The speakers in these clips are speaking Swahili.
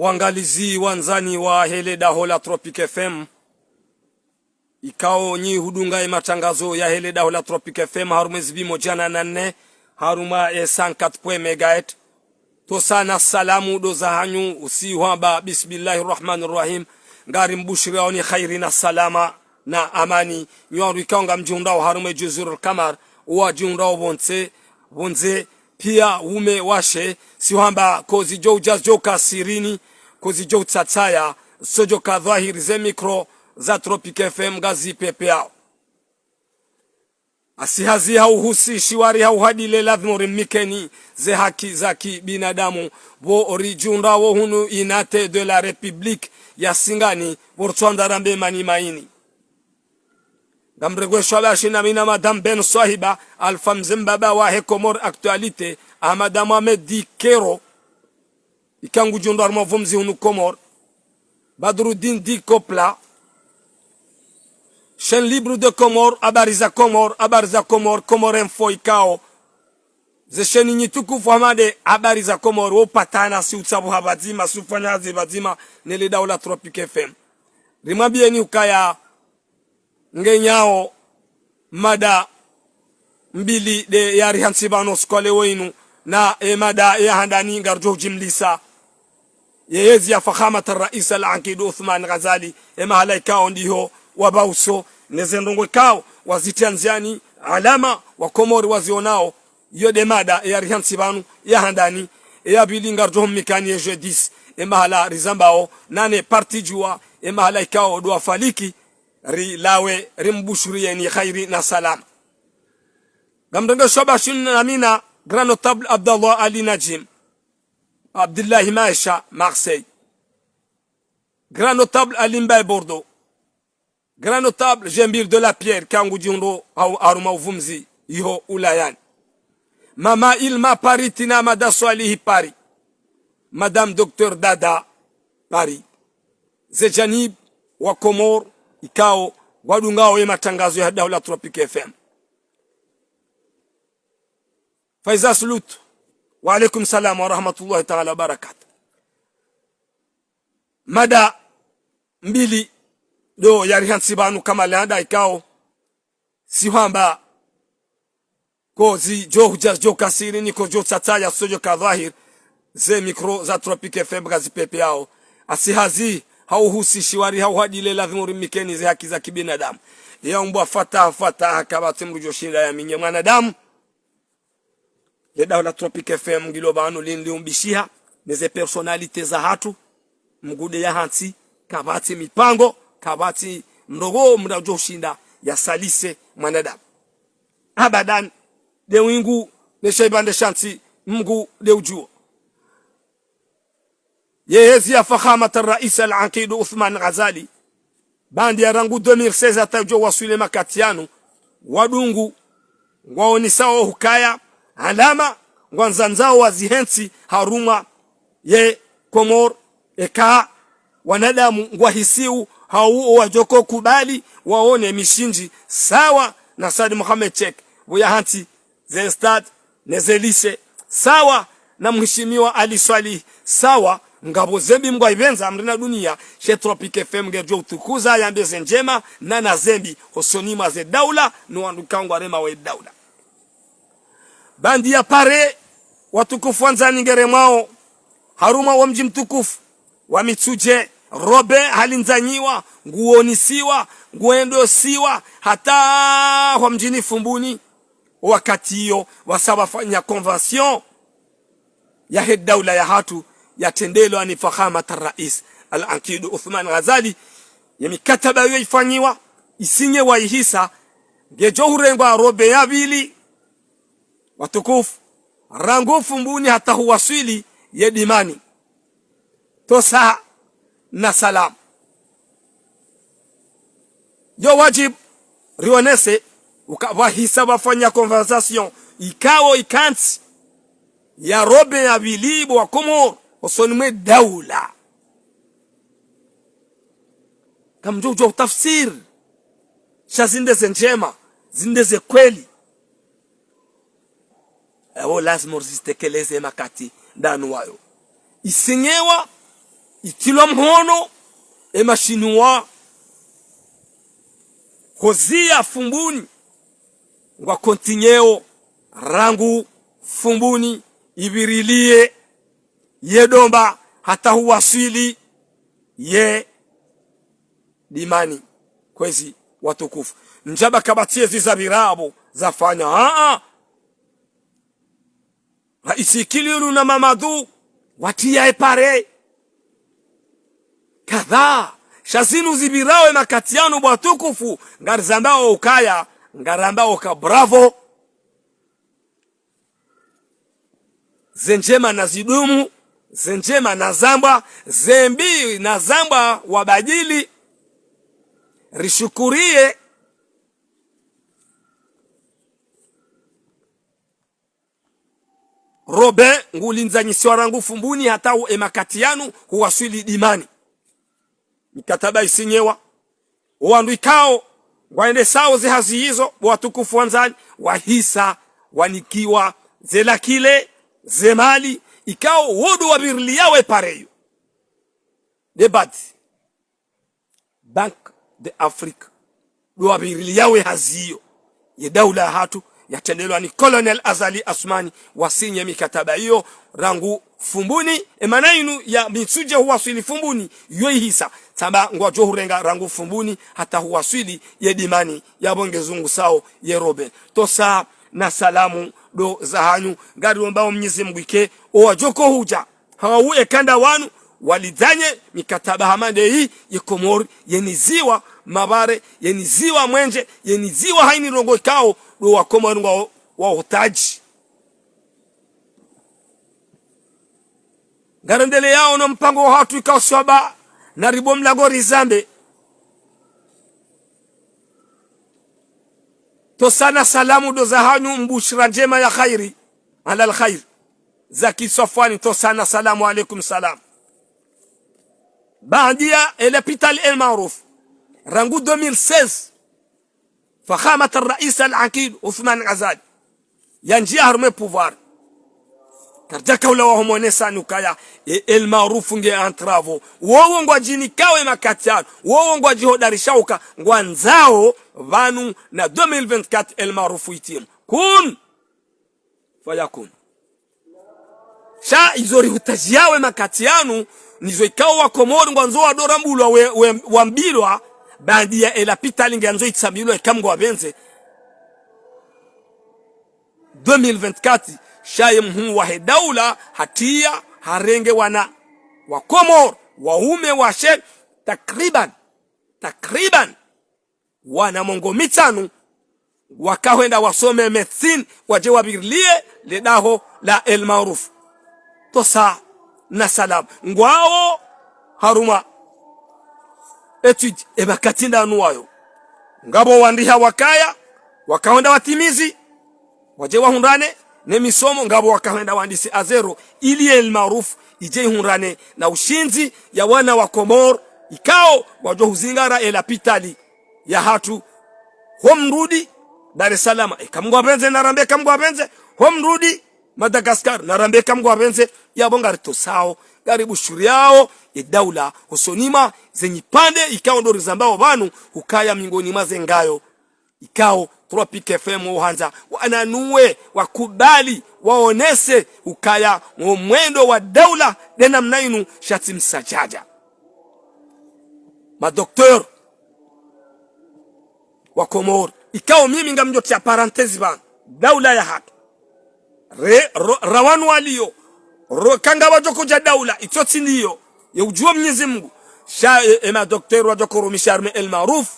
wangalizi wanzani wa hele daho la Tropic FM ikao nyi hudunga matangazo ya hele daho la Tropic FM harumezi bimo jana na nne haruma 104 MHz to sana salamu do za hanyu usiwamba bismillahirrahmanirrahim ngari mbushira oni khairi na salama na amani nyoru ikanga mjundao harume juzurul kamar wa jundao bonze pia ume washe siwamba kozi joka sirini kozi jo tsatsaya sojo ka dhahiri ze mikro za Tropic FM gazi pepea asihazi hauhusi shiwari hauhadile ladhmuri mikeni ze haki za binadamu bo orijunda wo hunu inate de la République ya Singani borchonda rambe mani maini gamregwe shabashi na mina madame Ben Swahiba alfa mzembaba wa Hekomor actualité Madame Ahmed Dikero ikangu jundar mavumzi hunu Komor Badruddin Dikopla chaîne libre de Comore abariza Comore Comore info ikao ze chaîne nyitukufu hamade abariza Comore wo patana si utsabu habazima sufanyazi bazima nele daula Tropic FM rimabieni ukaya ngenyao mada mbili de yari hansibano skole wenu na mada ya handani ngarjo jimlisa yezi ya fakhamat ar-rais al-Aqid Uthman Ghazali halaika ndiho wabauso nezendongo kao wazitianziani alama wa Komori wazionao yode mada ya hansibano ya handani ya bili ngarjo mikani jedis hala rizambao nane parti jua halaika do afaliki ri lawe rimbushuriye ni khairi na salam gamdanga shabashin namina grand notable Abdallah Ali Najim Abdullah Maisha Marseille grand notable Ali Mbaye Bordeaux grand notable Jembir de la Pierre kangu jundo au aruma uvumzi iho ulayan mama Ilma Paritina Mada Swalihi Paris madame Docteur Dada Paris zejanib wa Komor ikao wadungao ya matangazo ya daula Tropic FM Faiza Sulut wa alaikum salam wa rahmatullahi ta'ala barakatuh mada mbili do yari hansibanu kama landa ikao siwamba kozi jo kasiri niko jo tsataya sojo ka dhahir ze mikro za Tropic FM gazi pepe yao asihazi hauhusi shiwari hauhadile ladhmuri mikeni ze haki za kibinadamu ya mbwa fata kabati mrujo shinda ya minye mwanadamu le daula Tropic FM ngiloba anu lindi umbishiha neze personalite za hatu mgude ya hansi kabati mipango kabati mdogo mrujo shinda ya salise mwanadamu abadan de wingu ne shaibande shansi mgu de ujuo yezi ya fakhamat ar-rais al-Aqid Uthman Ghazali bandi ya rangu 2016 atajo wasule makatiano wadungu waonisao hukaya alama ngwanzanzao wazihensi haruma ye Komor eka wanadamu ngwahisiu hau wajoko kubali waone mishinji sawa na Said Mohamed Chek buya hanti zestad nezelise sawa na mheshimiwa Ali Swali sawa ngabo zembi mgwa ibenza amrina dunia she Tropic FM ngejo utukuza yambeze njema na nazembi hosonima ze daula nuandukangwa rema we daula bandi ya pare watukufu wanzani ngere mwao haruma wa mji mtukufu wa Mitsuje robe halinzanyiwa nguonisiwa nguendosiwa hata wa mjini Fumbuni wakati hiyo wasabafanya convention ya he daula ya hatu yatendelo ani fakhamat ar-rais al-Aqid Uthman Ghazali yemikataba yoifanyiwa isinye wa ihisa ngejo hurengwa robe ya bili watukufu rango Fumbuni hata huwasili yedimani tosa na salam yo wajib rionese ukawahisa wafanya conversation ikao ikanti ya robe ya bilibo wa Komor osonime daula kamjojo tafsir shazinde zenjema zinde ze kweli lazima usitekeleze makati ndani wayo isinyewa itilwa mhono emashinua hozia fumbuni ngwa kontinyeo rangu fumbuni ibirilie yedomba hata huwasili ye dimani kwezi watukufu njaba kabatie zizabirabo zafanya raisikiliru na mamadu watia epare kadhaa shazinu zibirawe makatiano bwatukufu ngarizambao ukaya ngarambao ka bravo zenjema na zidumu zenjema na zamba zembi na zamba wabadili rishukurie robe ngulinzanyisiwa rangu fumbuni hata emakatianu huwaswili dimani mikataba isinyewa wandu ikao waende sao zehazi hizo watukufu wanzani wahisa wanikiwa zelakile zemali ikao wodu wabirili yawe pareyo debati Bank de Afrique wabirili yawe haziyo ye daula hatu yatelelwa ni Colonel Azali Asmani wasinye mikataba hiyo rangu fumbuni emanainu ya mitsuje huwaswili fumbuni yoi hisa samba ngwa johurenga rangu fumbuni hata huwaswili ye dimani ya bonge zungu sao ye robe tosa na salamu do zahanyu gari ombao Mwenyezi Mungu ike owajoko huja hawu ekanda wanu walidhanye mikataba hamande hii yekomori yeniziwa mabare yeniziwa mwenje yeniziwa haini rongo ikao do wakomori wa utaji garandele yao no mpango wa hatu ikao swaba na ribo mlagori zambe to sana salamu do zahanyu mbushira njema ya khairi ala alkhair zaki safwani to sana salamu alaikum salam bandia l'hôpital El Marouf rangu 2016 فخامة الرئيس العقيد عثمان غزالي ينجي هرمي pouvoir karjaka ula wahomonesa nukaya El Marouf nge antravo wowo ngwa jini kawe makatiano wowo ngwa jihodarishauka ngwa nzao vanu na 2024 El Marouf itimu kun fayakun sha izori hutajiawe makatiano nizo ikawa wakomori ngwa nzo wadorambulwa wambilwa bandia l'hôpital nge nzo itsambilwa ikamgwa benze 2024 shaye mhu wa daula hatia harenge wana wa Komor waume wa she takriban wana mongo mitanu wakawenda wasome medicine waje wabirlie le daho la El Marouf tosa na salam ngwao haruma etude ebakatinda nuwayo ngabo wandiha wakaya wakawenda watimizi waje wahundane ne misomo ngabo wakawenda wandisi azero ili El Marouf ije hunrane na ushinzi ya wana wa Komor ikao wajo huzingara l'hôpital ya hatu homrudi Dar es Salaam kamgwa benze narambe kamgwa benze homrudi Madagascar narambe kamgwa benze ya bonga rito sao karibu shuri yao ya daula husonima zenye pande ikao ndo rizambao banu hukaya mingoni mazengayo ikao Tropic FM uhanza wananue wakubali waonese ukaya mwendo wa daula dena mnainu shati msajaja madoktor wa Komor ikao mimi ngamjotia parentesi ban daula ya hatu rawanu walio kanga wajoko ja daula itoti ndiyo ya ujua Mwenyezi Mungu sha madoktor wajoko rumisharme El Marouf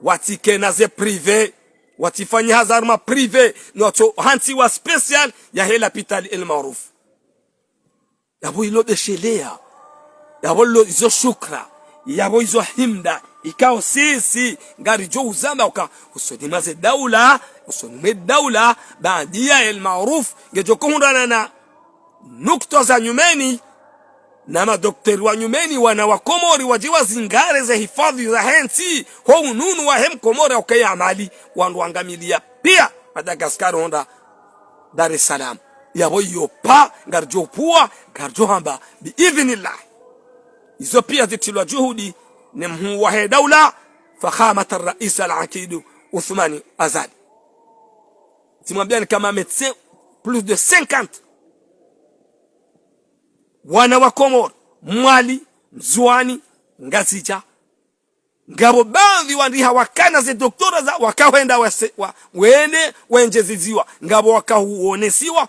watike na ze privé watifanye hazarma privé noto hanti wa special ya l'hôpital El Marouf yabo ilo deshelea yabo lo izo shukra yabo izo himda ikao sisi ngari jo uzamba uka usodimaze daula usonime daula bandia El Marouf ngejoko hundana na nukta za nyumeni na madokteri wa nyumeni wana wa Komori wajiwa zingare za hifadhi za henti ho ununu wa hem Komori ukaya amali wandu wangamilia pia Madagascar honda Dar es Salaam yabo yopa ngarjo puwa ngarjo hamba biidhnillah izo pia zitilwa juhudi ni mhu wa daula fakhamat ar-rais al-Aqid Uthman Ghazali. Timwambia ni kama médecin plus de 50 wana wa Komoro, Mwali, Mzwani, Ngazija, ngabo baadhi wandiha wakana ze doktora za wakawenda wene wenjeziziwa ngabo wakahuonesiwa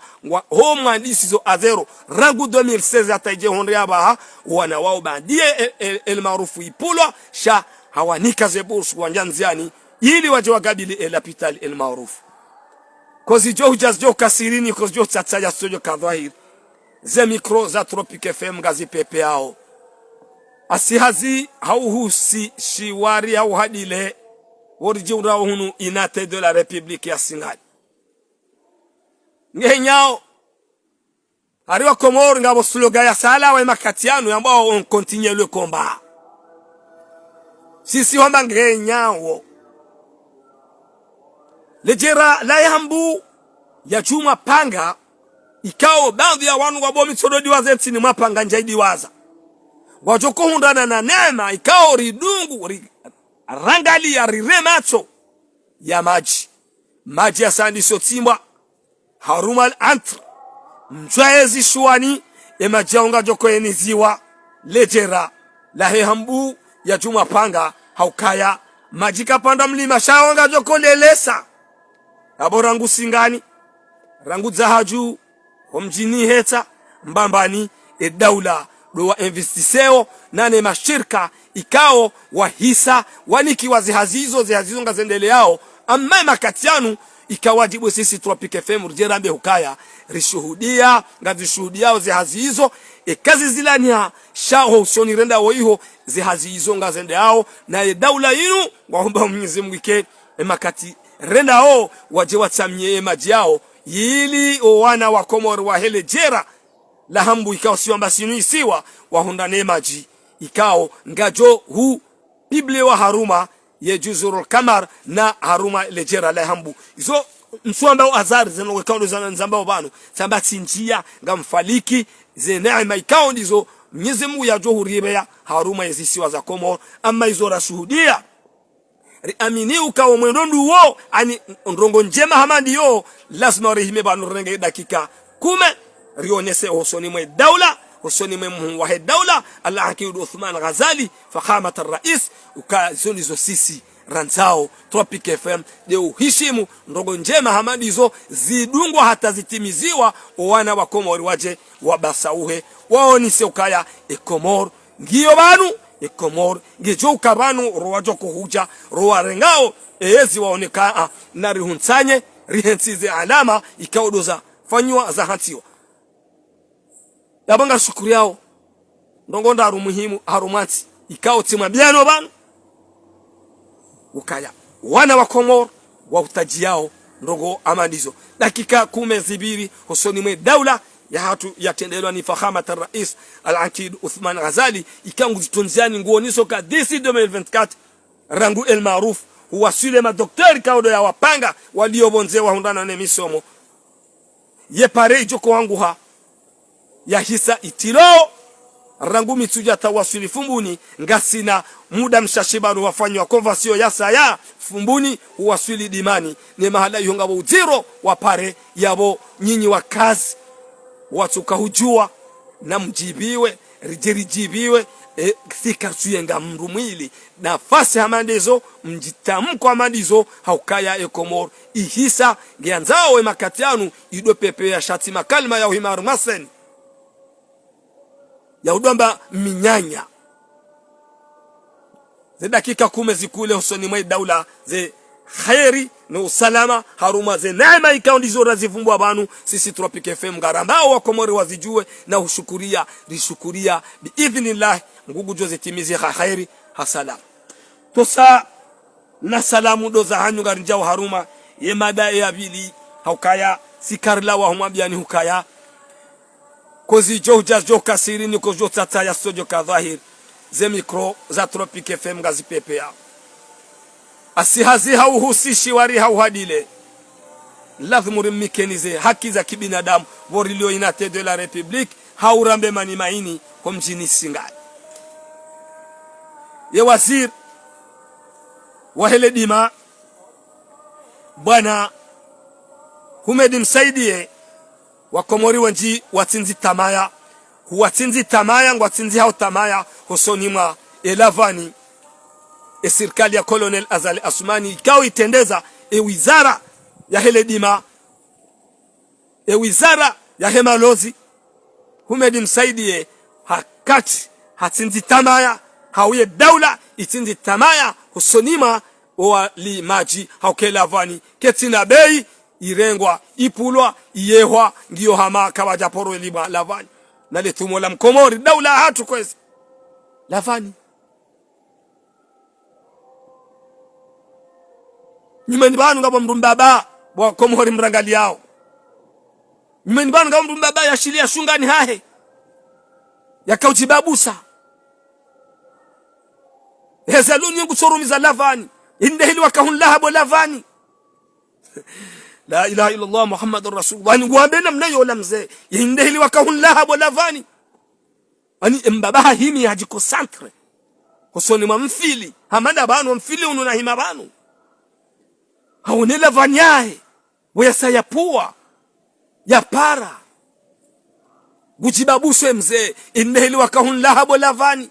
ho mwandisi zo azero rangu 2016 ataje honria baha wana wao bandie el maarufu ipulwa sha hawanika ze bursu wanjanziani ili waje wakabili el hospital el maarufu kozi jo hujazjo kasirini kozi jo tsatsaja sojo kadhahir ze mikro za Tropic FM gazi pepe yao asihazi hauhusi shiwari au hadile orjiura hunu inate de la République ya Singali ngenyao ariwa Komoro ngabo sloga ya sala wa makatiano ambao on continue le combat sisi wamba ngenyao lejera la yambu ya chuma panga ikao baadhi ya wanu wabomi tsododi wazeti ni mapanga njaidi waza wajoko hundana na neema ikao ridungu rangali ya riremacho ya maji ya sandi sotimba haruma al-antr mjwaezi shuani emajaunga joko eniziwa lejera la hambu ya juma panga haukaya maji kapanda mlima shaonga joko lelesa aborangu singani rangu zahaju homjini heta mbambani daula doa investiseo nane mashirika ikao wahisa waniki wazihazizo ngazendele yao amma makatianu ikawajibu sisi Tropic FM urjerambe hukaya rishuhudia ngazishuhudia zihazizo kazi zilania shaho usoni renda woiho zihazizo ngazende yao na daula yinu waomba Mwenyezi Mungu ike makati renda o waje watsamye maji yao yili wana wa Komoro wa hele jera la hambu ikao siwamba sinuisiwa wahunda nemaji ikao ngajo hu Biblia wa haruma ye Juzurul Kamar na haruma lejera la hambu izo msuamba azar zeno wekao zana nzamba bano samba tinjia ngamfaliki ze neema ikao ndizo Mwenyezi Mungu ya johuribe ya haruma yezisiwa za Komoro ama izo rashuhudia amini ukao mwendondu wo ani ndrongo njema hamandi yo lazima rehime banu renge dakika 10 rionese hosoni mwe daula hosoni mwe wa daula al-Aqid Uthman Ghazali fakhamat ar-rais ukazoni zo sisi ranzao Tropic FM leo hishimu ndongo njema hamandi zo zidungwa hata zitimiziwa wana wa Komoro waje wabasauhe waonise ukaya Komoro ngiyo banu Komoro ngejo ukabanu rowajo kuhuja rowarengao ezi waoneka na rihunsanye rihensize alama ikaodoza fanywa za hatiwa yabanga shukuri yao ndongo ndaru muhimu harumati ikao timwabiano banu ukaya wana wa Komoro wa utaji yao ndongo amandizo dakika 10 zibiri hosoni mwe daula ya hatu yatendelwa ni fakhamat ar-rais al-Aqid Uthman Ghazali ikangu zitunziani nguoniso ka d'ici 2024 rangu el maruf huwasile madoktori kaudo ya wapanga waliobonzewa hundana na misomo ye pare joko wangu ha ya hisa itilo rangu mituja tawasili fumbuni ngasina muda mshashibanu wafanywa konvasio ya saya fumbuni huwasili dimani ni mahala yongabo uziro wapare yabo nyinyi wakazi watu kahujua na mjibiwe rijerijibiwe thika suyenga mrumwili nafasi hamandizo mjitamko hamandizo haukaya Komoro ihisa gianzao makatianu ido pepe ya shati makalma ya uhimaru masen ya udomba minyanya ze dakika 10 zikule usoni mwe daula ze khairi na usalama haruma ze neema ikao ndizo razivumbwa banu sisi Tropic FM garambao wa Komoro wazijue na ushukuria rishukuria biidhnillah ngugu joze timizi khairi hasala tosa na salamu doza hanyu garinjao haruma ye madai ya bili haukaya sikarla wa humabiyani hukaya kozi joja joka sirini kozo tata ya sojo kadhahir ze mikro za Tropic FM gazi pepe ya asihazi hauhusishi wari hauhadile lazima rimikenize haki za kibinadamu borilio inate de la République haurambe mani maini kwa mjini Singali ya waziri wa hele dima bwana Humedi Msaidie wakomori wanji watinzi tamaya huwatinzi tamaya ngwatinzi hao tamaya husonimwa elavani serikali ya Colonel Azali Asumani ikao itendeza wizara ya hele dima wizara ya hemalozi. Humedi Msaidie hakati hatinzi tamaya hauye daula itinzi tamaya husonima wali maji haukelavani ketina bei irengwa ipulwa iyehwa ngiyo hama kawaja poro elima lavani na letumo la mkomori daula hatu kwezi lavani nyumeni banu ngabo mrumbaba wa komori mrangali yao nyumeni banu ngabo mrumbaba ya shilia shungani hahe ya kaujibabusa hezaluni ngusorumiza lavani indehili wakahun lahabo lavani la ilaha illallah muhammadur rasulullah ngwambe namna yola mzee indehili wakahun lahabo lavani ani mbabaha himi haji concentre kusoni mfili hamanda banu mfili ununa hima banu haone lavani yae wayasayapua ya para gujibabuswe mzee indehili wakahun lahabo lavani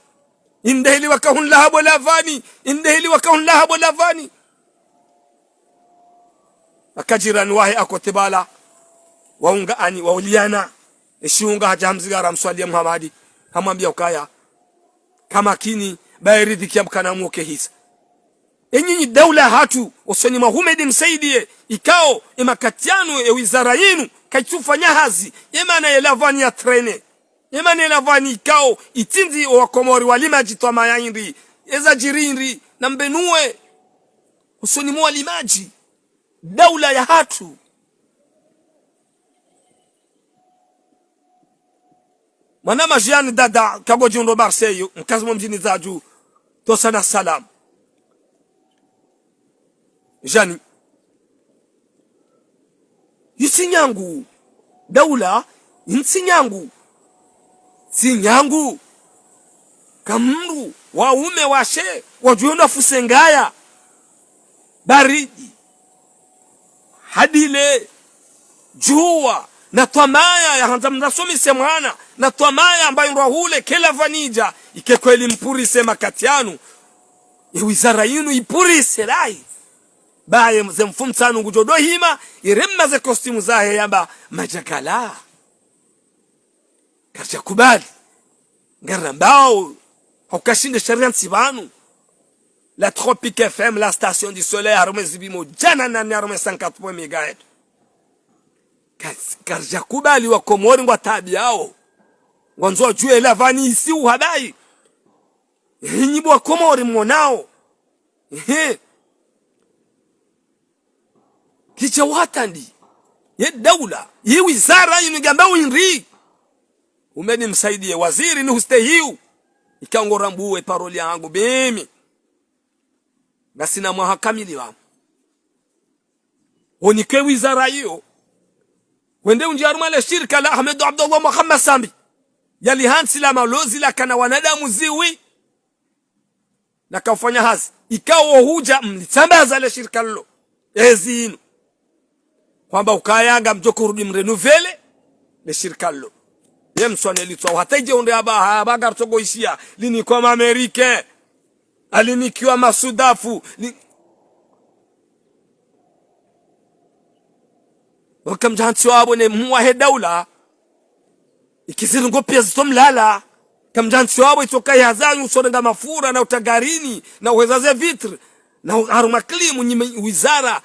indehili wakahun lahabo lavani indehili wakahun lahabo lavani akajirani wahe akotebala waunga ani wauliana eshiunga hajamziga ramswali ya Muhammadi hamwambia ukaya kama kini bairidi kia mkana mwoke hisa enyinyi daula hatu osoni Humedi Msaidie ikao emakatiano wizara yinu kaitufanya hazi yemana elavani ya trene yemana elavani ikao itinzi wakomori walima jitwa mayainri eza jirinri na mbenue osoni mwalimaji daula ya hatu manama jiani dada kagoji ndo Marseille mkazi mjini zaju tosana salam jani yisinyangu daula insinyangu sinyangu kamru waume washe wajuona fusengaya baridi hadile jua na twamaya ya hanza mnasomi semwana na twamaya ambayo rohule kila vanija ikekweli mpurise makatianu wizara yinu ipurise lai baye mfumtsanu ngujodo hima iremma ze costume zahe yamba majakala karja kubali ngarambao hukashinde sharia nsibanu la Tropique FM la station du soleil arome zibimo jana na arome 50 MHz karja kubali wa komori ngwa tabi yao wanzo jue la vani isi uhadai nyibo wa komori mwanao kicha watandi ye daula ye wizara yinigamba winri Humedi Msaidie waziri ni hustehiu ikangora mbuwe paroli yangu bimi gasina mwahakamili wa onike wizara hiyo wende unjarumale shirika la Ahmed Abdullah Muhammad Sambi yali hansi la malozi la kana wanadamu ziwi na kafanya hazi ikawa huja mlitambaza le shirika lilo ezinu kwamba ukayanga mjoko rudi mrenuvele le shirika lilo ye mswane litwa hataje onde aba gartogo ishia lini kwa Amerika alinikiwa masudafu wakam janti wabo ne muwahe daula ikizirungo pia zitomlala kam janti wabo itokai hazanyu usorenga mafura na utagarini na uwezaze vitre na haruma klimu wizara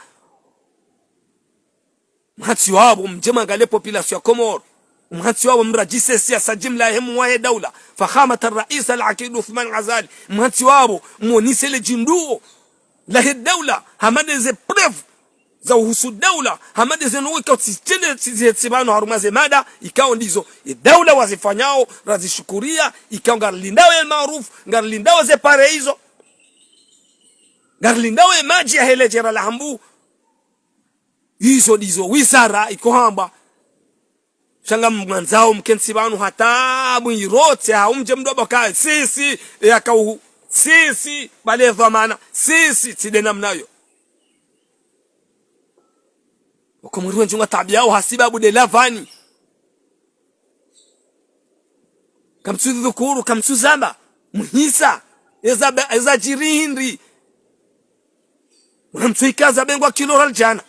mhati wabo mjema ngale population ya Komoro mhati wabo mrajise siasa jimla hemu wahe daula fakhamata rais al-Aqid Uthman Ghazali mhati wabo monise le jinduo la he daula hamade ze preuve za uhusu daula hamade ze nuweka tsitende tsibano harumaze mada ikao ndizo daula wazifanyao razishukuria ikao ngarlindawe al-maruf ngarlindawe ze pare hizo ngarlindawe maji ya hele jera la hambu hizo dizo wizara iko hamba shanga mwanzao mkensi banu hata mwirote haumje mdoba kai sisi yakau sisi bale dhamana sisi tidena mnayo ukomuriwe njunga tabia au hasibabu de lavani kamtsu dhukuru kamtsu zamba muhisa eza jirihindri unamtsuikaza bengwa kilora aljana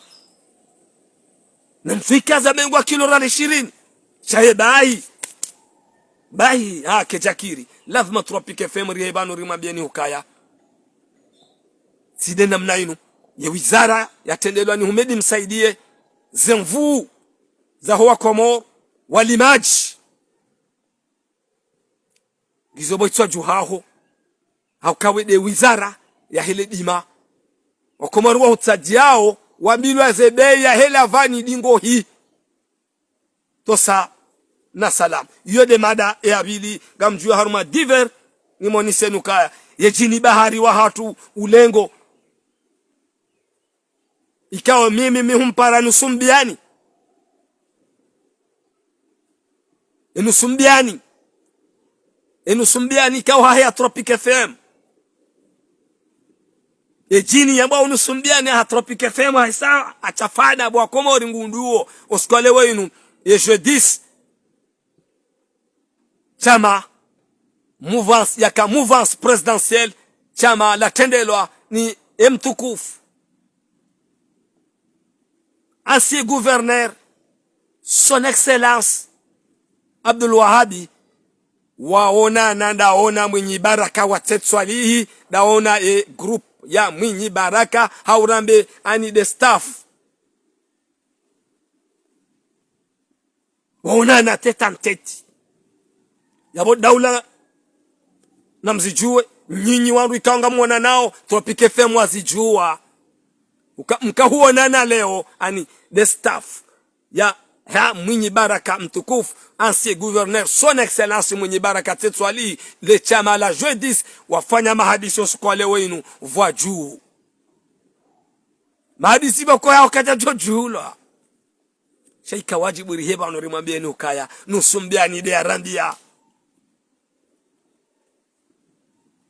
namtsuikaza bengwa kilora 20 chaye bahi ke jakiri lazima Tropic FM rihebano rimambieni hukaya side namna inu ya wizara yatendelwa ni humedi msaidie zemvu za huwa Komoro walimaji gizobo itwa juhaho haukawe de wizara ya hele dima wakomoro wa hutsajiao wambilwa zebe ya hele vani dingo hii tosa na salam yode mada ya bili gamjua haruma diver ni monise nukaya yejini bahari wa hatu ulengo ikawa mimi mihumpara nusumbiani enusumbiani ikawa haya Tropic FM yejini yamba unusumbiani ha Tropic FM haisa achafada bwa Komori ngunduo oskole wenu ye jeudis chama mouvance présidentielle chama la tendelwa ni mtukufu ancien gouverneur son excellence Abdul Wahabi waona nandaona mwenye baraka wa Tetswalihi daona group ya mwenye baraka haurambe ani the staff waona na tetanteti yabo daula na mzijue nyinyi wangu ikaanga muona nao Tropic FM wazijua mkahuonana leo ani the staff ya mwenye baraka mtukufu ancien gouverneur son excellence mwenye baraka Tetswali le chama la jeudis wafanya mahadisi kwa leo wenu vwa juu mahadisi bako yao kaja jojula shaika wajibu riheba anorimwambia ni ukaya nusumbiani de arambia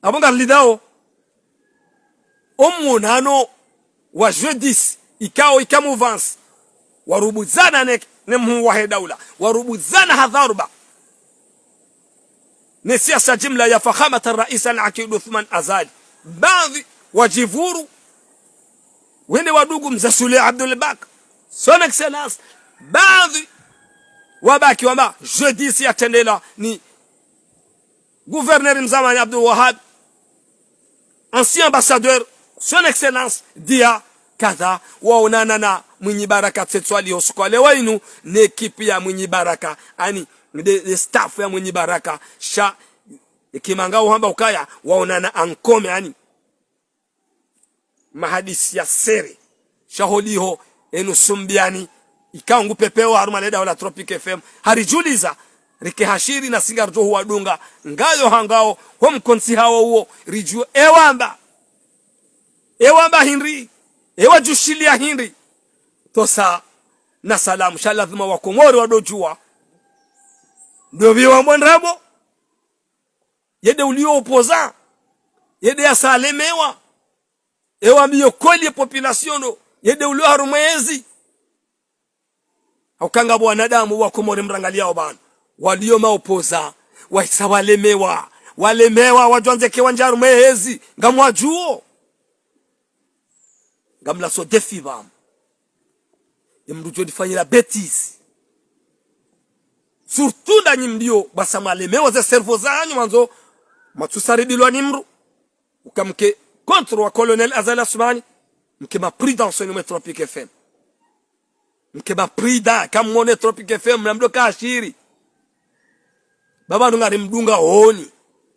abonga lidao omunano wa jeudis ikao ikamovance warubuzana ne mhuwahe daula warubuzana hadharuba ni siasa jimla ya fakhamat الرئيس العقيد Uthman Azali baadhi wajivuru wende wadugu mzasule Abdul Bak son excellence baadhi wabaki wamba jeudis yatendela ni gouverneur mzamani Abdul Wahab ancien ambassadeur son excellence dia kadha waonana na mwenye baraka Tetswali hoskole wainu ne ekipi ya mwenye baraka ani the staff ya mwenye baraka sha ikimangao hamba ukaya waonana ankome ani mahadisi ya sere shaholiho enusumbiani ikaungu pepeo haruma leda wala Tropic FM harijuliza rike hashiri na singarjo wadunga ngayo hangao homkonsi hawo huo riju ewamba hinri ewa jushilia hinri tosa na salamu shalazima wa Komoro wadojua ndovi wa mwandrabo yede ulio opoza yede asalemewa ewa miyokoli population yede ulio harumezi haukanga wanadamu wa Komoro mrangalia bana walio maopoza walemewa wajonze kiwanjaru mehezi ngamwajuo ngamla so defi bam yamrujo difanyira betis surtout ndanyi mdio basamalemewa za servo zanyu manzo matusaridilwa nimru ukamke contre wa colonel Azali Assoumani mke ma prudence ni Tropic FM mke ba prida kamone Tropic FM na mdoka ashiri baba ngari mdunga oni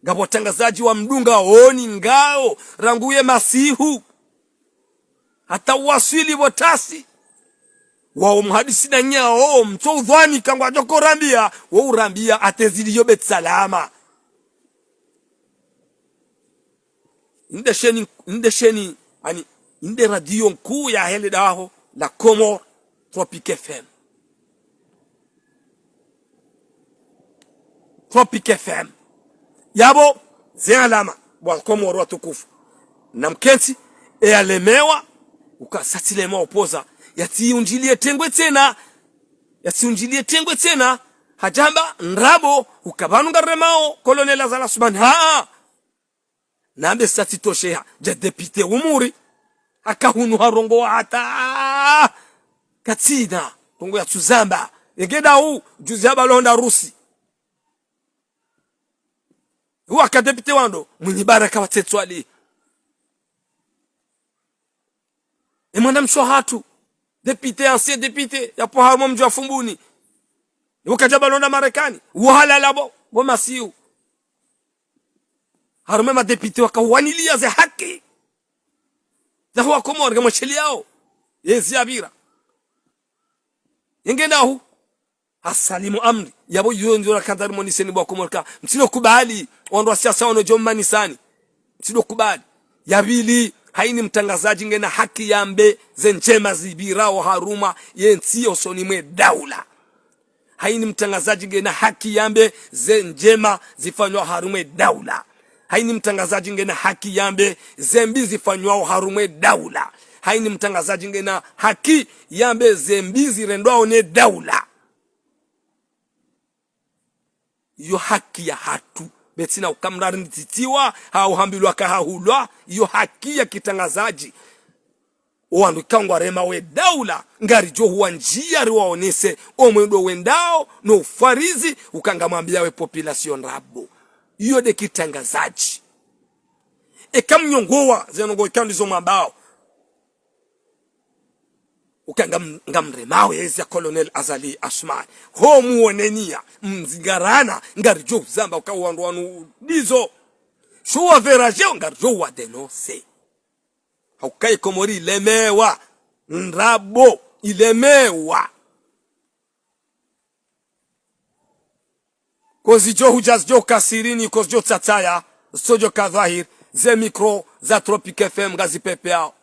ngabo tangazaji wa mdunga oni ngao ranguye masihu hata wasili botasi wao mhadisi na nyao mto udhwani kangwa joko rambia wa urambia atezili yobe salama indesheni ani inde radio nkuu ya hele daho la Komoro Tropic FM Tropic FM yabo zen alama bwa Komoro watukufu na mkenti alemewa ukasatilemewa upoza yatiunjilie tengwe tena hajamba nrabo ukabanunga remao Colonel Azali Assoumani nambe satitosheha ja depute umuri akahunu harongo hata katina tongo ya tuzamba egeda u juzi abalonda rusi huwa kadepite wando mwenye baraka watetwali emwanda mshohatu depute ancien depute ya po harmo mjwa fumbuni ukaja balonda Marekani uhalala bo masiu harume ma depute wakawanilia za haki za huwa Komoro kama cheli yao yezi abira ingenda hu asalimu amri yabo yonzora kadari moniseni bwa Komoro ka mtino kubali ondo siasa ono jomani sani mtino kubali yabili haini mtangazaji ngena haki yambe zenjema zibira wa haruma yensi osoni mwe daula haini mtangazaji ngena haki yambe zenjema zifanywa harume daula haini mtangazaji ngena haki yambe zembi zifanywa harume daula haini mtangazaji ngena haki yambe zembi zirendwa ne daula yo haki ya hatu betina ukamrari ntitiwa hauhambilwa kahahulwa yo haki ya kitangazaji owandu kangwa rema we daula ngari jo huwa njia riwaonese omwendo wendao no farizi ukangamwambia we population rabo iyo de kitangazaji ekamnyongoa zenongo ikandizo mabao ukangamremawe ya Colonel Azali Assoumani ho muonenia mzingarana ngari jo zamba ukawandu wanu dizo shuwa veraje ngari jo wa denonse haukai Komori ilemewa nrabo ilemewa kozi jo hujaz jo kasirini kozi jo tataya sojo kadhahir ze mikro za Tropic FM gazi pepe yao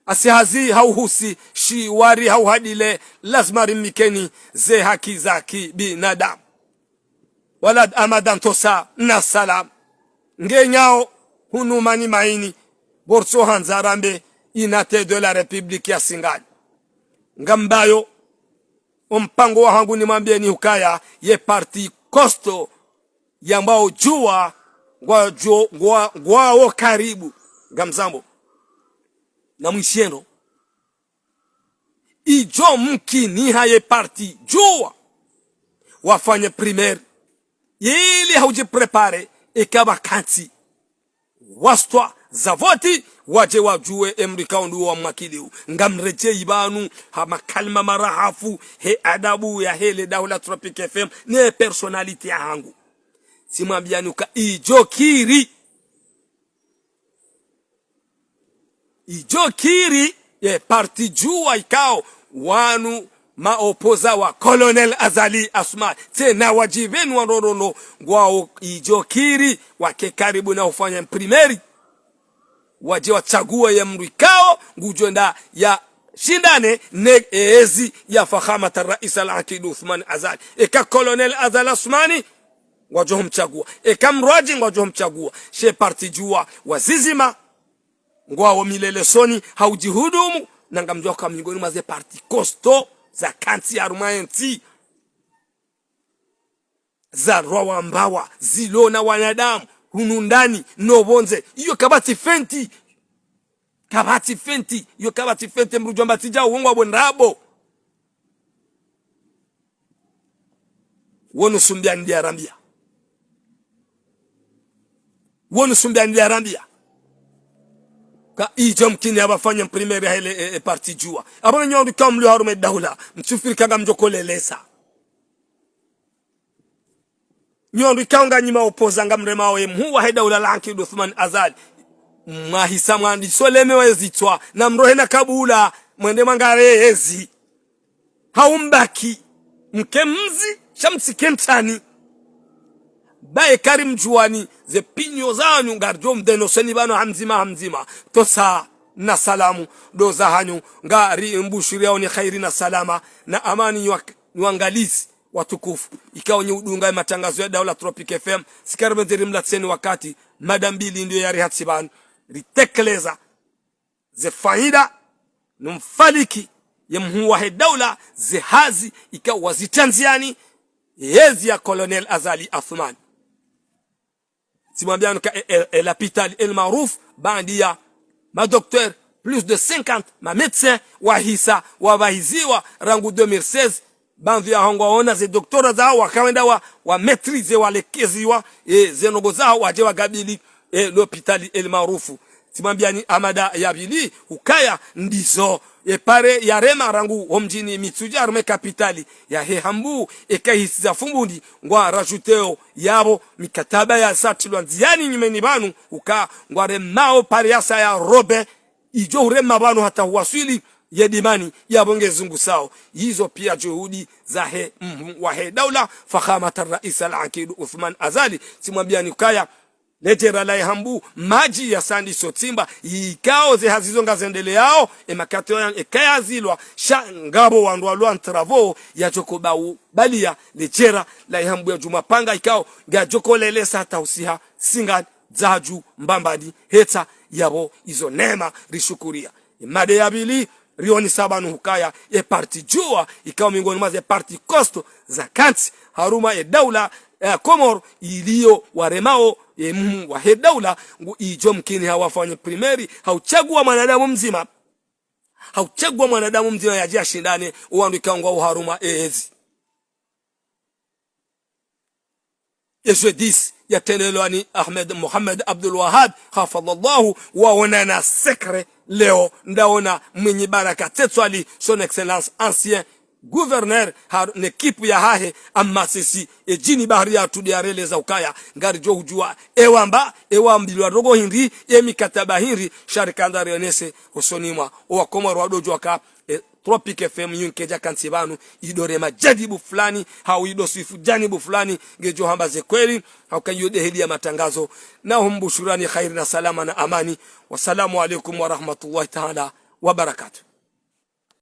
asihazi hauhusi shiwari hauhadile lazima rimikeni ze haki zaki binadamu walad amadan tosa na salam ngenyao hunumani maini borso hanzarambe inate de la Republique ya Singali ngambayo mpango wa hangu ni mwambie ni hukaya ye parti kosto yambao jua ngwao karibu gamzambo na mwishieno ijo mkini haye parti jua wafanye primaire ili hauji prepare ikaba kanti wastwa za voti waje wajue emrika ondu wa mwakiliu ngamreje ibanu hama kalma marahafu he adabu ya hele daula Tropic FM ne personality ya hangu simambianuka ijo kiri ye parti jua ikao wanu maopoza wa Colonel Azali Assoumani tena wajibenu wanorono gwao ijo kiri wake karibu na ufanya primeri waje wachague ya mrikao ngujonda ya shindane ne ezi ya fakhamata rais al-Aqid Uthman Azali eka Colonel Azali Assoumani wajohum chagua eka mroji wajohum chagua she parti jua wazizima ngwao milele soni haujihudumu nangamjwa kwa mingoni maze parti kosto za kanti ya rumaenti za roa mbawa zilona wanadamu hunundani nobonze iyo kabati fenti iyo kabati fenti mrujomba tija uongwa bondabo wonu sumbia ndi arambia ka ijo mkini abafanya primaire hele parti jua abona nyondi kamlu harume daula mtsufiri kanga mjokolelesa nyondi kanga nyima opoza ngamrema we mhuwa he daula al-Aqid Uthman Azali mahisa mwandi soleme wezitwa na mrohe na kabula mwende mangare ezi haumbaki mkemzi shamsi kentani bae karim juani ze pinyo zanyu ngarjo mdeno seni bano hamzima tosa na salamu doza hanyu ngari mbushuri yao ni khairi na salama na amani nyuangalizi watukufu ikawa udunga matangazo ya daula Tropic FM sikarbe mlatseni wakati madam bili ndio yari hatsiban ritekeleza ze faida numfaliki ya mhuwa daula zihazi ikawa wazitanziani yezi ya Colonel Azali Athman simwambiano ka l'hôpital El Marouf bandia ma docteur plus de 50 ma médecin wa hisa wa bahiziwa rangu 2016 bandu ya hongoona ze doktora zao wakawenda wa maîtriser wa lekeziwa zenogo zao waje wagabili l'hôpital El Marouf simwambiani amada yabili ukaya ndizo pare ya rema rangu homjini mitsuja arme kapitali ya hehambu ekahisiza fumbundi ngwa rajuteo yabo mikataba ya satilwa nziani nyimeni banu uka ngware mao pare yasa ya robe ijo urema banu hata huwasili yedimani ya bonge zungu sao hizo pia juhudi za wa daula fakhamat ar-rais al-aqid Uthman Azali simwambiani ukaya letera la hambu maji ya sandi sotimba ikao ze hazizonga zendele yao makato ekaya zilwa shangabo wandu walwa ntravo ya jokoba balia letera la hambu ya jumapanga ikao ga jokolele sata usiha singa zaju mbambadi heta yabo izo nema rishukuria made yabili rioni sabanu hukaya parti jua ikao miongoni mwa parti kosto zakanti haruma daula Komor iliyo waremao wa daula ijo mkini hawafanye primary hauchagua mwanadamu mzima yaje shindane uandu ikangwa haruma ezi Yesu 10 yatendelwani Ahmed Muhammad Abdul Wahab hafadhallahu wa onana secret leo ndaona mwenye baraka tetwali son excellence ancien gouverneur ne kipu ya hahe amma sisi jini bahari ya tudiarele za ukaya ngari jo hujua ewambilwa rogo hindi mikataba hindi sharikanda rionese husonimwa wa Komoro wadojo waka Tropic FM yunkeja kansibanu idore majadibu fulani hau idosifu janibu fulani ngejo hamba ze kweli haukayode heli ya matangazo na humbushurani khairi na salama na amani. Wassalamu alaikum wa rahmatullahi ta'ala wa barakatuh.